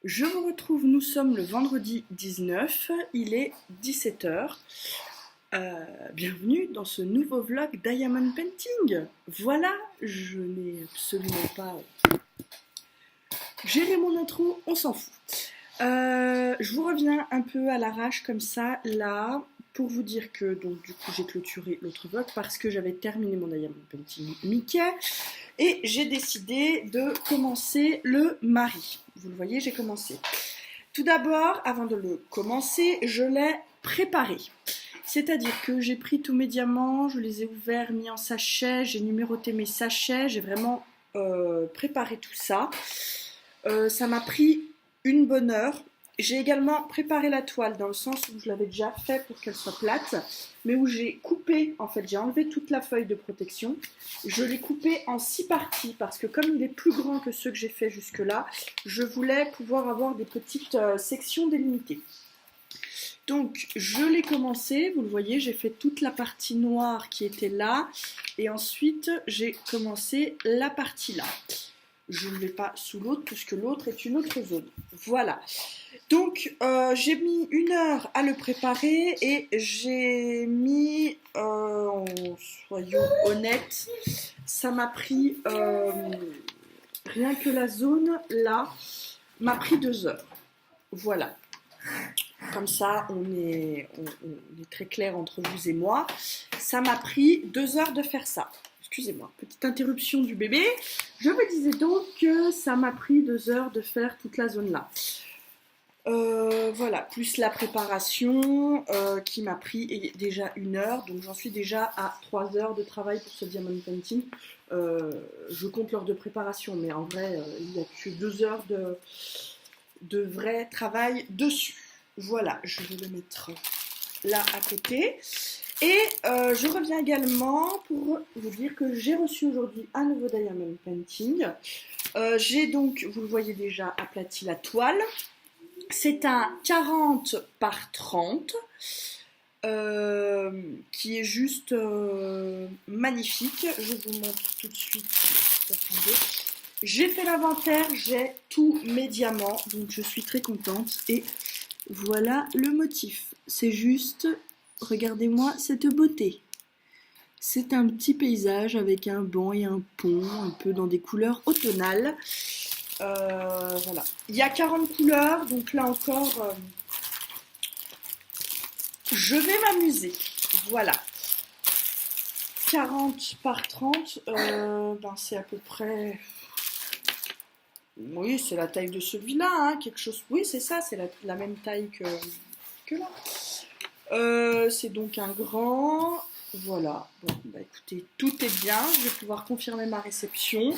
Je vous retrouve, nous sommes le vendredi 19, il est 17h. Bienvenue dans ce nouveau vlog Diamond Painting. Voilà, je n'ai absolument pas géré mon intro, on s'en fout. Je vous reviens un peu à l'arrache comme ça, là, pour vous dire que donc du coup j'ai clôturé l'autre vlog parce que j'avais terminé mon Diamond Painting Mickey et j'ai décidé de commencer le Marie. Vous le voyez, j'ai commencé. Tout d'abord, avant de le commencer, je l'ai préparé. C'est-à-dire que j'ai pris tous mes diamants, je les ai ouverts, mis en sachet, j'ai numéroté mes sachets, j'ai vraiment préparé tout ça. Ça m'a pris une bonne heure. J'ai également préparé la toile dans le sens où je l'avais déjà fait pour qu'elle soit plate, mais où j'ai coupé, en fait j'ai enlevé toute la feuille de protection. Je l'ai coupé en 6 parties parce que comme il est plus grand que ceux que j'ai fait jusque là, je voulais pouvoir avoir des petites sections délimitées. Donc je l'ai commencé, vous le voyez, j'ai fait toute la partie noire qui était là et ensuite j'ai commencé la partie là. Je ne vais pas sous l'autre puisque l'autre est une autre zone. Voilà. Donc j'ai mis 1 heure à le préparer et j'ai mis, soyons honnêtes, ça m'a pris, rien que la zone là, m'a pris 2 heures. Voilà. Comme ça, on est très clair entre vous et moi. Ça m'a pris 2 heures de faire ça. Excusez-moi, petite interruption du bébé. Je me disais donc que ça m'a pris 2 heures de faire toute la zone là. Voilà, plus la préparation qui m'a pris déjà 1 heure. Donc j'en suis déjà à 3 heures de travail pour ce diamond painting. Je compte l'heure de préparation, mais en vrai, il n'y a que 2 heures de vrai travail dessus. Voilà, je vais le mettre là à côté. Et je reviens également pour vous dire que j'ai reçu aujourd'hui un nouveau Diamond Painting. J'ai donc, vous le voyez déjà, aplati la toile. C'est un 40 par 30 qui est juste magnifique. Je vous montre tout de suite. J'ai fait l'inventaire, j'ai tous mes diamants, donc je suis très contente. Et voilà le motif. C'est juste... Regardez-moi cette beauté. C'est un petit paysage avec un banc et un pont, un peu dans des couleurs automnales. Voilà. Il y a 40 couleurs, donc là encore, je vais m'amuser. Voilà. 40 par 30, c'est à peu près... Oui, c'est la taille de celui-là, hein, quelque chose... Oui, c'est ça, c'est la même taille que là. C'est donc un grand, voilà, bon, bah écoutez, tout est bien, je vais pouvoir confirmer ma réception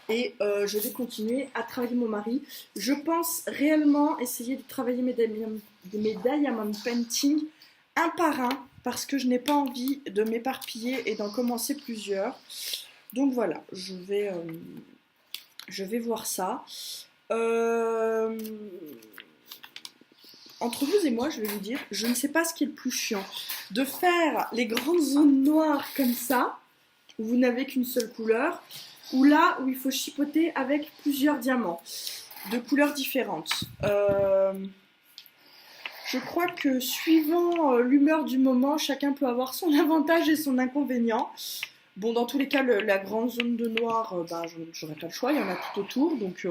et je vais continuer à travailler mon mari. Je pense réellement essayer de travailler mes diamond painting un par un parce que je n'ai pas envie de m'éparpiller et d'en commencer plusieurs. Donc voilà, je vais voir ça. Entre vous et moi, je vais vous dire, je ne sais pas ce qui est le plus chiant. De faire les grandes zones noires comme ça, où vous n'avez qu'une seule couleur, ou là où il faut chipoter avec plusieurs diamants, de couleurs différentes. Je crois que suivant l'humeur du moment, chacun peut avoir son avantage et son inconvénient. Bon, dans tous les cas, la grande zone de noir, j'aurais pas le choix, il y en a tout autour, donc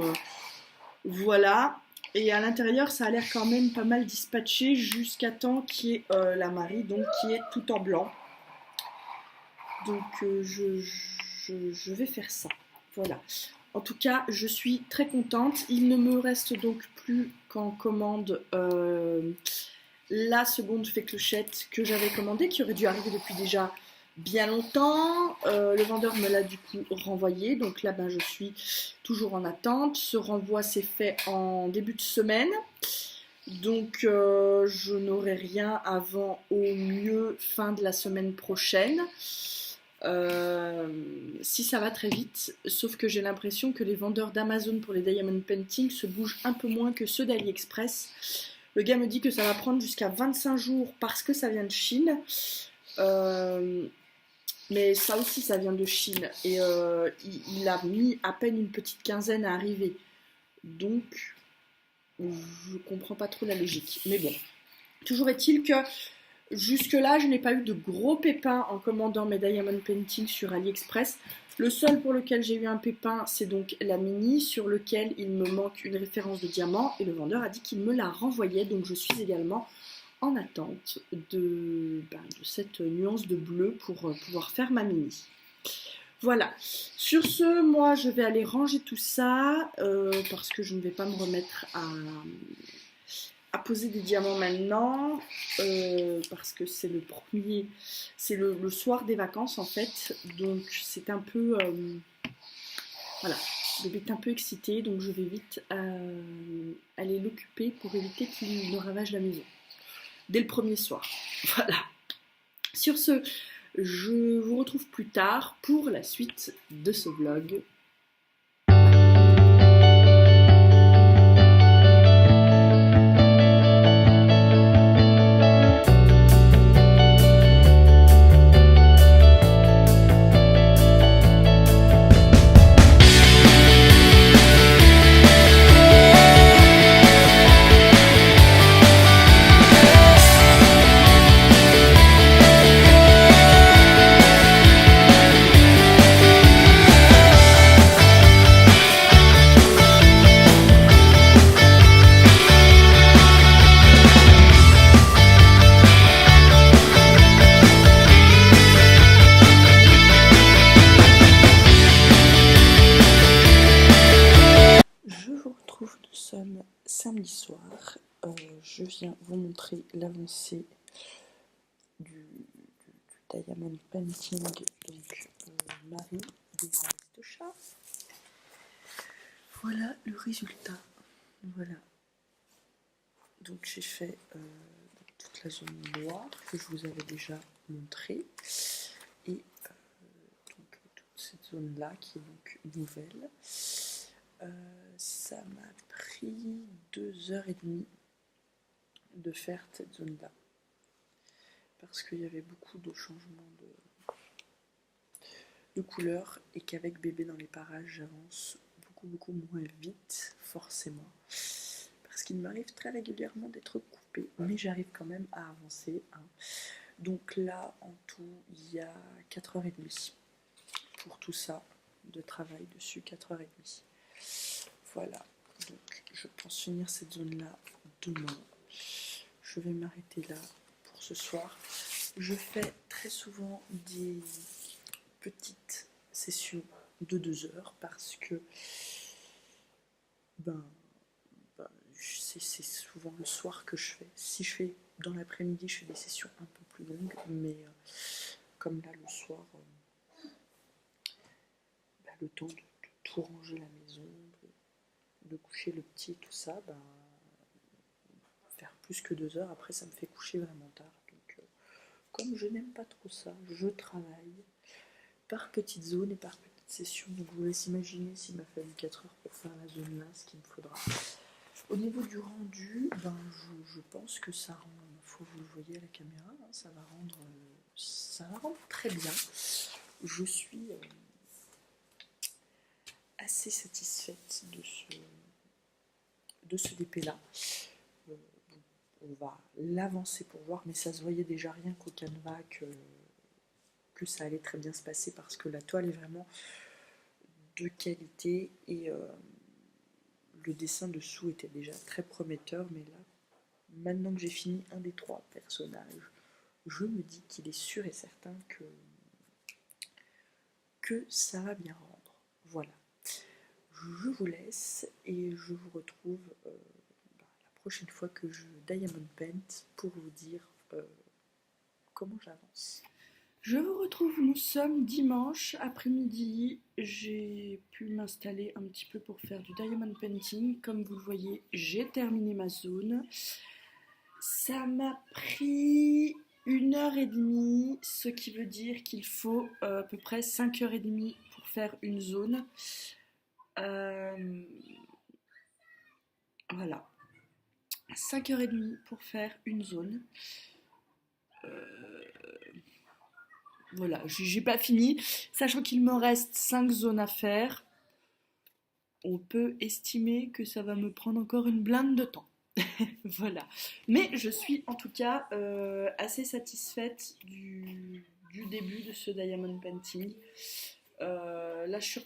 voilà. Et à l'intérieur, ça a l'air quand même pas mal dispatché jusqu'à temps qu'il y ait la Marie, donc qui est tout en blanc. Donc je vais faire ça. Voilà. En tout cas, je suis très contente. Il ne me reste donc plus qu'en commande la seconde fée clochette que j'avais commandée, qui aurait dû arriver depuis déjà bien longtemps. Le vendeur me l'a du coup renvoyé, donc là je suis toujours en attente. Ce renvoi s'est fait en début de semaine, donc je n'aurai rien avant au mieux fin de la semaine prochaine, si ça va très vite, sauf que j'ai l'impression que les vendeurs d'Amazon pour les Diamond Painting se bougent un peu moins que ceux d'AliExpress. Le gars me dit que ça va prendre jusqu'à 25 jours parce que ça vient de Chine. Mais ça aussi, ça vient de Chine. Et il a mis à peine une petite quinzaine à arriver. Donc, Je comprends pas trop la logique. Mais bon, toujours est-il que jusque-là, je n'ai pas eu de gros pépins en commandant mes Diamond Painting sur AliExpress. Le seul pour lequel j'ai eu un pépin, c'est donc la mini, sur lequel il me manque une référence de diamant, et le vendeur a dit qu'il me la renvoyait, donc je suis également en attente de cette nuance de bleu pour pouvoir faire ma mini. Voilà, sur ce, moi je vais aller ranger tout ça, parce que je ne vais pas me remettre à poser des diamants maintenant, parce que c'est le premier, c'est le soir des vacances en fait, donc c'est un peu, voilà, le bébé est un peu excité, donc je vais vite aller l'occuper pour éviter qu'il ne ravage la maison, dès le premier soir, voilà. Sur ce, je vous retrouve plus tard pour la suite de ce vlog. Nous sommes samedi soir, je viens vous montrer l'avancée du Diamond Painting, donc Marie des Aristochats. Voilà le résultat, voilà. Donc j'ai fait toute la zone noire que je vous avais déjà montré, et donc toute cette zone là qui est donc nouvelle. Ça m'a pris 2h30 de faire cette zone là parce qu'il y avait beaucoup de changements de couleurs et qu'avec bébé dans les parages j'avance beaucoup moins vite forcément parce qu'il m'arrive très régulièrement d'être coupée, mais j'arrive quand même à avancer, hein. Donc là en tout il y a 4h30 pour tout ça de travail dessus, 4h30. Voilà, donc je pense finir cette zone là demain. Je vais m'arrêter là pour ce soir. Je fais très souvent des petites sessions de 2 heures parce que c'est souvent le soir que je fais. Si je fais dans l'après-midi, je fais des sessions un peu plus longues, mais comme là le soir, le temps de tout ranger la maison, de coucher le petit, tout ça, faire plus que 2 heures, après ça me fait coucher vraiment tard. Donc comme je n'aime pas trop ça, je travaille par petites zones et par petites sessions. Donc je vous laisse imaginer s'il m'a fallu 4 heures pour faire la zone là, ce qu'il me faudra. Au niveau du rendu, je pense que ça rend, faut que vous le voyez à la caméra, hein, ça va rendre très bien. Je suis assez satisfaite de ce DP là. On va l'avancer pour voir, mais ça se voyait déjà rien qu'au canevas que ça allait très bien se passer parce que la toile est vraiment de qualité et le dessin dessous était déjà très prometteur, mais là, maintenant que j'ai fini un des 3 personnages, je me dis qu'il est sûr et certain que ça va bien rendre. Voilà. Je vous laisse et je vous retrouve la prochaine fois que je Diamond Paint pour vous dire comment j'avance. Je vous retrouve, nous sommes dimanche après-midi, j'ai pu m'installer un petit peu pour faire du Diamond Painting. Comme vous le voyez, j'ai terminé ma zone. Ça m'a pris 1h30, ce qui veut dire qu'il faut à peu près 5h30 pour faire une zone. Voilà, 5h30 pour faire une zone. Voilà, j'ai pas fini, sachant qu'il me reste 5 zones à faire. on peut estimer que ça va me prendre encore une blinde de temps. Voilà. Mais je suis en tout cas assez satisfaite du début de ce diamond painting. Là, je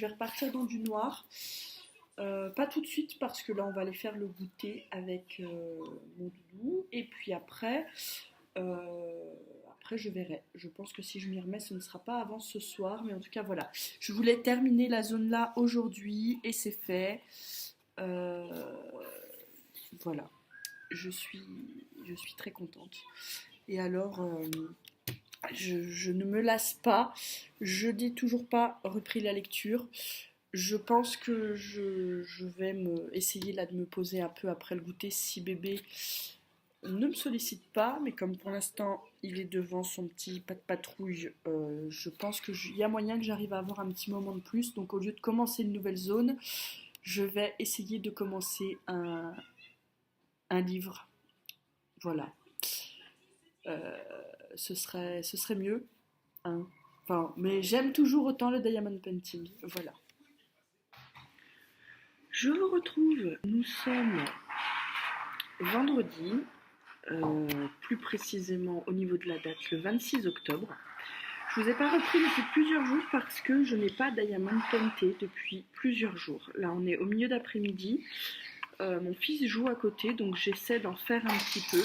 vais repartir dans du noir. Pas tout de suite parce que là, on va aller faire le goûter avec mon doudou. Et puis après, je verrai. Je pense que si je m'y remets, ce ne sera pas avant ce soir. Mais en tout cas, voilà. Je voulais terminer la zone là aujourd'hui et c'est fait. Euh, voilà. Je suis, je suis très contente. Et alors, je ne me lasse pas. Je n'ai toujours pas repris la lecture. Je pense que je vais essayer là de me poser un peu après le goûter si bébé ne me sollicite pas, mais comme pour l'instant il est devant son petit pas de patrouille, je pense qu'il y a moyen que j'arrive à avoir un petit moment de plus. Donc au lieu de commencer une nouvelle zone, je vais essayer de commencer un livre. Voilà. Euh, ce serait mieux. Hein. Enfin, mais j'aime toujours autant le diamond painting. Voilà. Je vous retrouve. Nous sommes vendredi, plus précisément au niveau de la date, le 26 octobre. Je vous ai pas repris depuis plusieurs jours parce que je n'ai pas diamond painté depuis plusieurs jours. Là, on est au milieu d'après-midi. Mon fils joue à côté, donc j'essaie d'en faire un petit peu.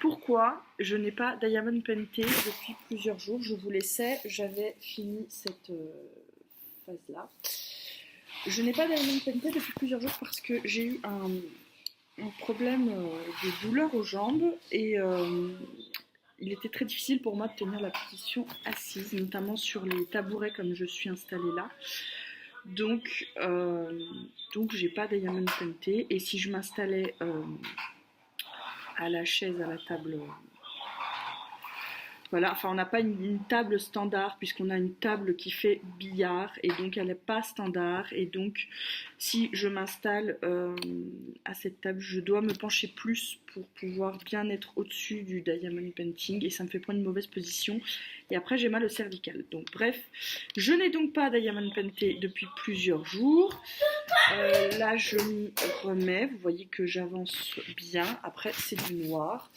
Pourquoi je n'ai pas diamond painté depuis plusieurs jours? Je vous laissais, j'avais fini cette phase-là. Je n'ai pas diamond painté depuis plusieurs jours parce que j'ai eu un problème de douleur aux jambes et il était très difficile pour moi de tenir la position assise, notamment sur les tabourets comme je suis installée là. Donc j'ai pas diamond painté et si je m'installais à la chaise, à la table. Voilà, enfin on n'a pas une table standard puisqu'on a une table qui fait billard et donc elle n'est pas standard et donc si je m'installe à cette table je dois me pencher plus pour pouvoir bien être au-dessus du diamond painting et ça me fait prendre une mauvaise position et après j'ai mal au cervical. Donc bref, je n'ai donc pas diamond painté depuis plusieurs jours. Là je m'y remets, vous voyez que j'avance bien, après c'est du noir.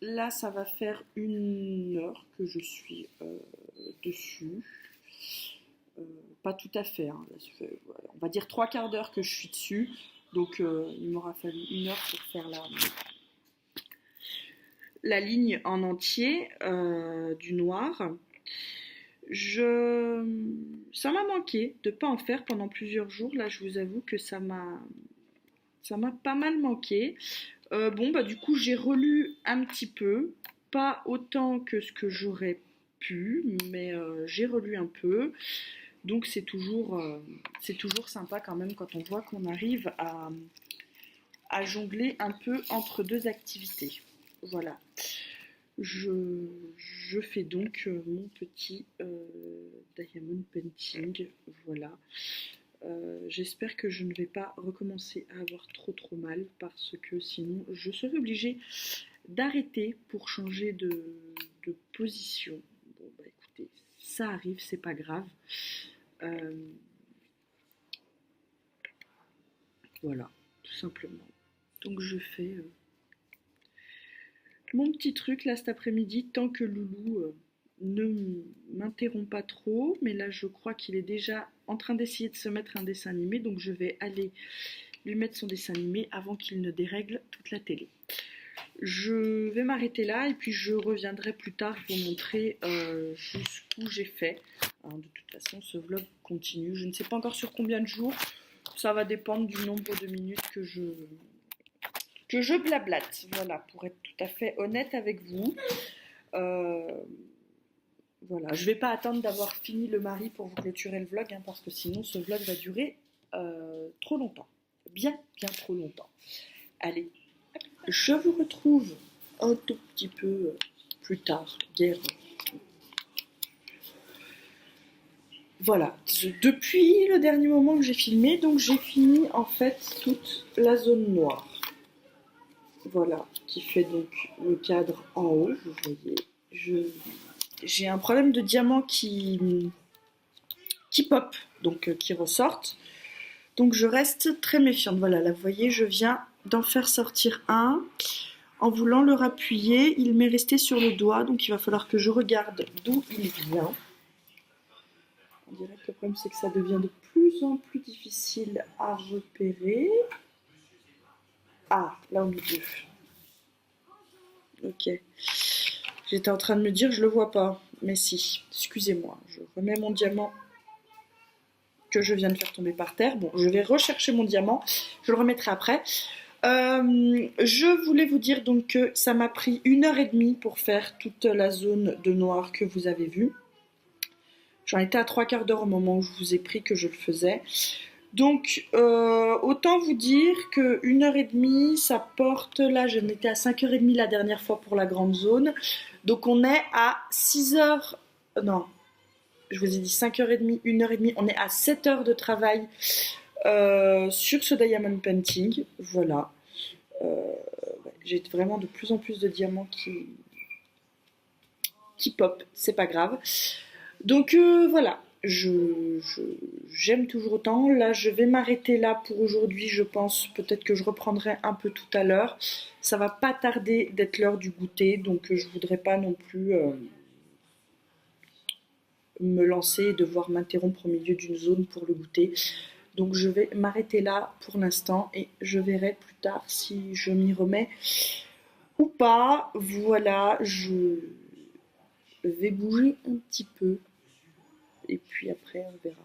Là, ça va faire 1 heure que je suis dessus. Pas tout à fait, hein. Là, ça fait, voilà, on va dire 3/4 d'heure que je suis dessus. Donc, il m'aura fallu 1 heure pour faire la ligne en entier du noir. Ça m'a manqué de ne pas en faire pendant plusieurs jours. Là, je vous avoue que ça m'a pas mal manqué. Bon, bah du coup, j'ai relu un petit peu, pas autant que ce que j'aurais pu, mais j'ai relu un peu. Donc c'est toujours sympa quand même quand on voit qu'on arrive à jongler un peu entre deux activités. Voilà. Je fais donc mon petit diamond painting. Voilà. J'espère que je ne vais pas recommencer à avoir trop mal parce que sinon je serai obligée d'arrêter pour changer de position. Bon bah écoutez, ça arrive, c'est pas grave. Voilà, tout simplement. Donc je fais mon petit truc là cet après-midi tant que Loulou ne m'interrompt pas trop, mais là je crois qu'il est déjà en train d'essayer de se mettre un dessin animé, donc je vais aller lui mettre son dessin animé avant qu'il ne dérègle toute la télé. Je vais m'arrêter là et puis je reviendrai plus tard pour montrer jusqu'où j'ai fait. Alors, de toute façon ce vlog continue, je ne sais pas encore sur combien de jours, ça va dépendre du nombre de minutes que je blablate, voilà, pour être tout à fait honnête avec vous. Voilà, je vais pas attendre d'avoir fini le mari pour vous clôturer le vlog, hein, parce que sinon ce vlog va durer trop longtemps. Bien trop longtemps. Allez, je vous retrouve un tout petit peu plus tard, guère. Voilà, depuis le dernier moment que j'ai filmé, donc j'ai fini en fait toute la zone noire. Voilà, qui fait donc le cadre en haut, vous voyez. j'ai un problème de diamant qui pop, donc qui ressortent. Donc je reste très méfiante. Voilà, là vous voyez, je viens d'en faire sortir un. En voulant le rappuyer, il m'est resté sur le doigt, donc il va falloir que je regarde d'où il vient. On dirait que le problème c'est que ça devient de plus en plus difficile à repérer. Ah, là au milieu. Ok. J'étais en train de me dire, je le vois pas. Mais si, excusez-moi, je remets mon diamant que je viens de faire tomber par terre. Bon, je vais rechercher mon diamant, je le remettrai après. Je voulais vous dire donc que ça m'a pris 1h30 pour faire toute la zone de noir que vous avez vue. J'en étais à 3/4 d'heure au moment où je vous ai pris que je le faisais. Donc, autant vous dire que 1h30, ça porte, là j'en étais à 5h30 la dernière fois pour la grande zone. Donc on est à 6h, non, je vous ai dit 5h30, 1h30, on est à 7 heures de travail sur ce diamond painting. Voilà. J'ai vraiment de plus en plus de diamants qui pop, c'est pas grave. Donc voilà, j'aime toujours autant. Là, je vais m'arrêter là pour aujourd'hui, je pense. Peut-être que je reprendrai un peu tout à l'heure. Ça va pas tarder d'être l'heure du goûter, donc je voudrais pas non plus me lancer et devoir m'interrompre au milieu d'une zone pour le goûter. Donc je vais m'arrêter là pour l'instant et je verrai plus tard si je m'y remets ou pas. Voilà, je vais bouger un petit peu et puis après on verra.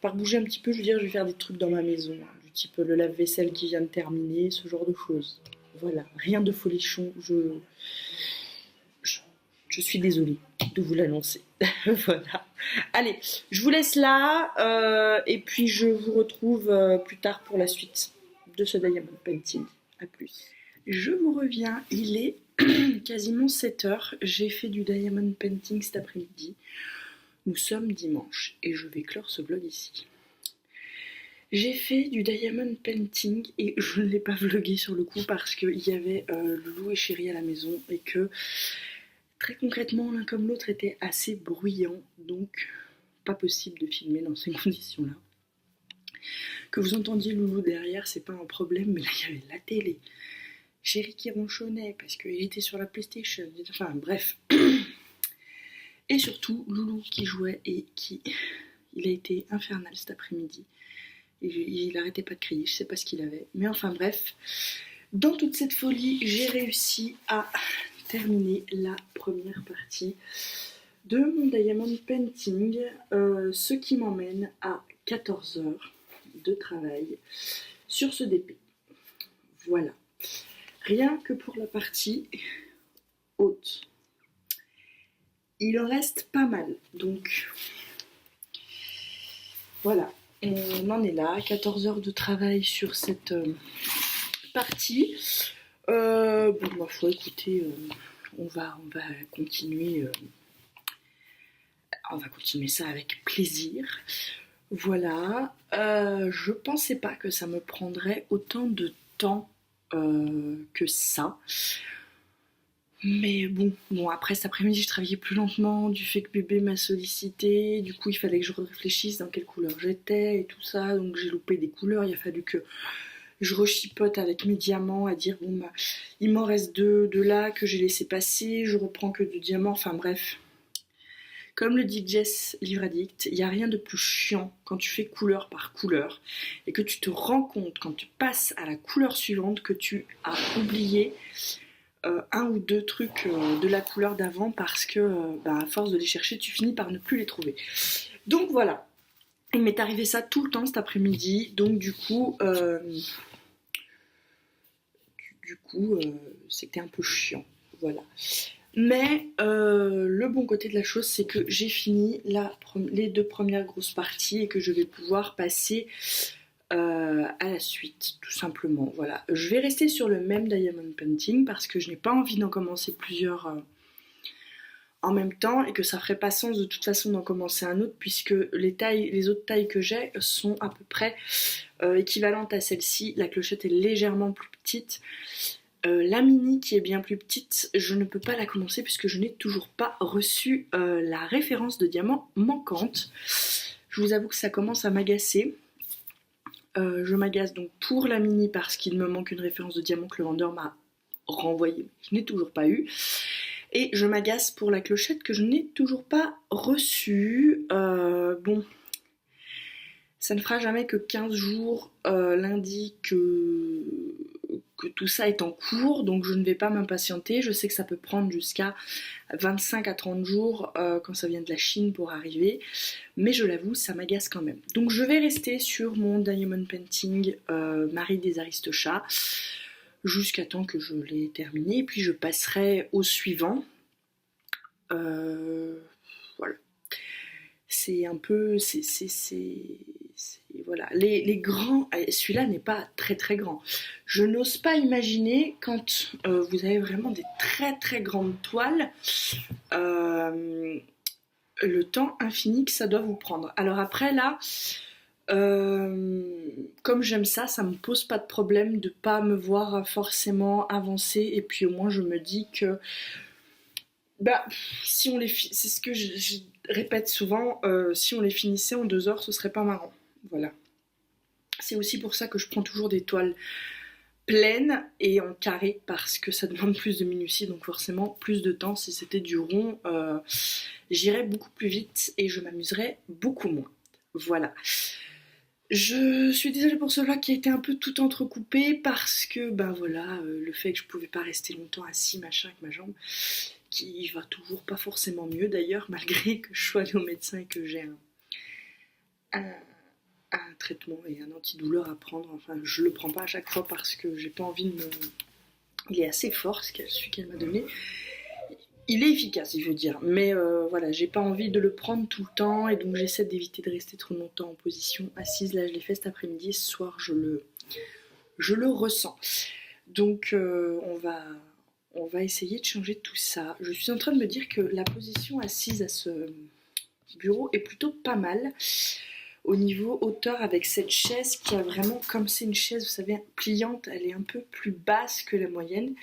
Par bouger un petit peu, je veux dire, je vais faire des trucs dans ma maison, hein, du type le lave-vaisselle qui vient de terminer, ce genre de choses. Voilà, rien de folichon, je suis désolée de vous l'annoncer. Voilà. Allez, je vous laisse là et puis je vous retrouve plus tard pour la suite de ce diamond painting. A plus. Je vous reviens, il est quasiment 7 heures. J'ai fait du diamond painting cet après-midi. Nous sommes dimanche et je vais clore ce vlog ici. J'ai fait du diamond painting et je ne l'ai pas vlogué sur le coup parce qu'il y avait Loulou et Chéri à la maison et que très concrètement l'un comme l'autre était assez bruyant, donc pas possible de filmer dans ces conditions-là. Que vous entendiez Loulou derrière, c'est pas un problème, mais là il y avait la télé. Chéri qui ronchonnait parce qu'il était sur la PlayStation, enfin bref. Et surtout Loulou qui jouait et il a été infernal cet après-midi. Il arrêtait pas de crier, je sais pas ce qu'il avait. Mais enfin bref, dans toute cette folie, j'ai réussi à terminer la première partie de mon diamond painting, ce qui m'emmène à 14 heures de travail sur ce DP. Voilà. Rien que pour la partie haute. Il en reste pas mal, donc voilà. On en est là, 14 heures de travail sur cette partie. Bon, ma foi, écoutez, on va continuer. On va continuer ça avec plaisir. Voilà. Je pensais pas que ça me prendrait autant de temps que ça. Mais bon, après cet après-midi, je travaillais plus lentement du fait que bébé m'a sollicité. Du coup, il fallait que je réfléchisse dans quelle couleur j'étais et tout ça. Donc, j'ai loupé des couleurs. Il a fallu que je rechipote avec mes diamants à dire bon, bah, il m'en reste deux là que j'ai laissé passer. Je reprends que 2 diamants. Enfin, bref. Comme le dit Jess, livre addict, il n'y a rien de plus chiant quand tu fais couleur par couleur et que tu te rends compte quand tu passes à la couleur suivante que tu as oublié un ou deux trucs de la couleur d'avant parce que à force de les chercher tu finis par ne plus les trouver. Donc voilà, il m'est arrivé ça tout le temps cet après-midi, donc du coup c'était un peu chiant, voilà. Mais le bon côté de la chose, c'est que j'ai fini les 2 premières grosses parties et que je vais pouvoir passer à la suite, tout simplement. Voilà. Je vais rester sur le même diamond painting parce que je n'ai pas envie d'en commencer plusieurs en même temps et que ça ferait pas sens de toute façon d'en commencer un autre puisque les autres tailles que j'ai sont à peu près équivalentes à celle-ci. La clochette est légèrement plus petite. La mini qui est bien plus petite, je ne peux pas la commencer puisque je n'ai toujours pas reçu la référence de diamant manquante. Je vous avoue que ça commence à m'agacer. Je m'agace donc pour la mini parce qu'il me manque une référence de diamant que le vendeur m'a renvoyée. Je n'ai toujours pas eu. Et je m'agace pour la clochette que je n'ai toujours pas reçue. Bon, ça ne fera jamais que 15 jours lundi que tout ça est en cours, donc je ne vais pas m'impatienter. Je sais que ça peut prendre jusqu'à 25 à 30 jours quand ça vient de la Chine pour arriver, mais je l'avoue, ça m'agace quand même. Donc je vais rester sur mon Diamond Painting Marie des Aristochats jusqu'à temps que je l'ai terminé, puis je passerai au suivant. Voilà. C'est un peu... voilà. Les grands... Celui-là n'est pas très très grand. Je n'ose pas imaginer quand vous avez vraiment des très très grandes toiles, le temps infini que ça doit vous prendre. Alors après là, comme j'aime ça, ça me pose pas de problème de pas me voir forcément avancer, et puis au moins je me dis que bah, si on les c'est ce que je répète souvent, si on les finissait en 2 heures, ce serait pas marrant. Voilà. C'est aussi pour ça que je prends toujours des toiles pleines et en carré, parce que ça demande plus de minutie, donc forcément plus de temps. Si c'était du rond, j'irais beaucoup plus vite et je m'amuserais beaucoup moins. Voilà. Je suis désolée pour ce vlog qui a été un peu tout entrecoupé parce que, ben voilà, le fait que je pouvais pas rester longtemps assis, machin, avec ma jambe, qui va toujours pas forcément mieux d'ailleurs, malgré que je sois allée au médecin et que j'ai un traitement et un antidouleur à prendre. Enfin, je le prends pas à chaque fois parce que j'ai pas envie de me... Il est assez fort, celui qu'elle m'a donné. Il est efficace, je veux dire, mais voilà, j'ai pas envie de le prendre tout le temps et donc j'essaie d'éviter de rester trop longtemps en position assise. Là, je l'ai fait cet après-midi, ce soir, je le ressens. Donc, on va essayer de changer tout ça. Je suis en train de me dire que la position assise à ce bureau est plutôt pas mal. Au niveau hauteur, avec cette chaise qui a vraiment, comme c'est une chaise, vous savez, pliante, elle est un peu plus basse que la moyenne.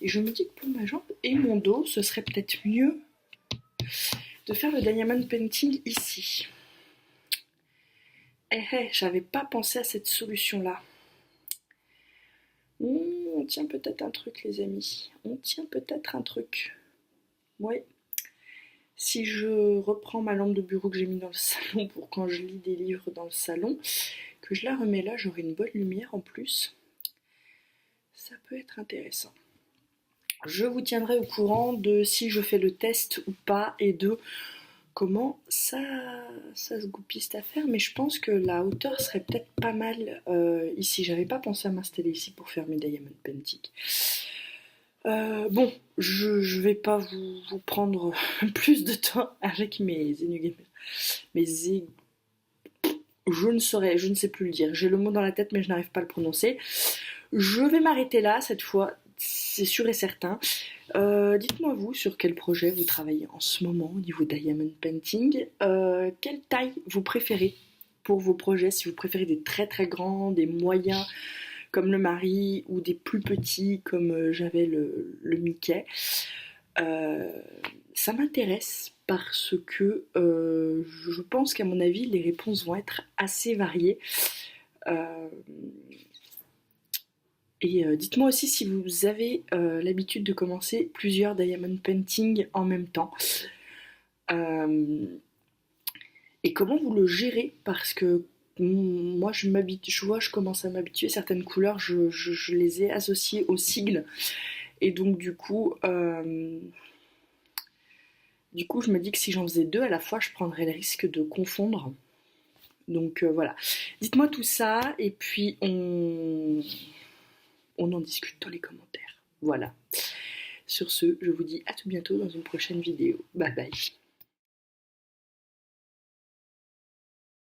Et je me dis que pour ma jambe et mon dos, ce serait peut-être mieux de faire le diamond painting ici. J'avais pas pensé à cette solution-là. On tient peut-être un truc, les amis. On tient peut-être un truc. Ouais. Si je reprends ma lampe de bureau que j'ai mis dans le salon pour quand je lis des livres dans le salon, que je la remets là, j'aurai une bonne lumière en plus. Ça peut être intéressant. Je vous tiendrai au courant de si je fais le test ou pas et de comment ça se goupille cette affaire, mais je pense que la hauteur serait peut-être pas mal ici. J'avais pas pensé à m'installer ici pour faire mes diamond painting. Bon, je vais pas vous prendre plus de temps avec mes énigmes. Je ne sais plus le dire. J'ai le mot dans la tête, mais je n'arrive pas à le prononcer. Je vais m'arrêter là cette fois, c'est sûr et certain. Dites-moi vous sur quel projet vous travaillez en ce moment au niveau diamond painting. Quelle taille vous préférez pour vos projets? Si vous préférez des très très grands, des moyens comme le Marie ou des plus petits comme j'avais le Mickey. Ça m'intéresse parce que je pense qu'à mon avis les réponses vont être assez variées. Et dites-moi aussi si vous avez l'habitude de commencer plusieurs diamond painting en même temps. Et comment vous le gérez, parce que moi je commence à m'habituer. Certaines couleurs, je les ai associées au sigle. Et donc du coup, je me dis que si j'en faisais 2 à la fois, je prendrais le risque de confondre. Donc voilà. Dites-moi tout ça et puis on en discute dans les commentaires. Voilà. Sur ce, je vous dis à tout bientôt dans une prochaine vidéo. Bye bye.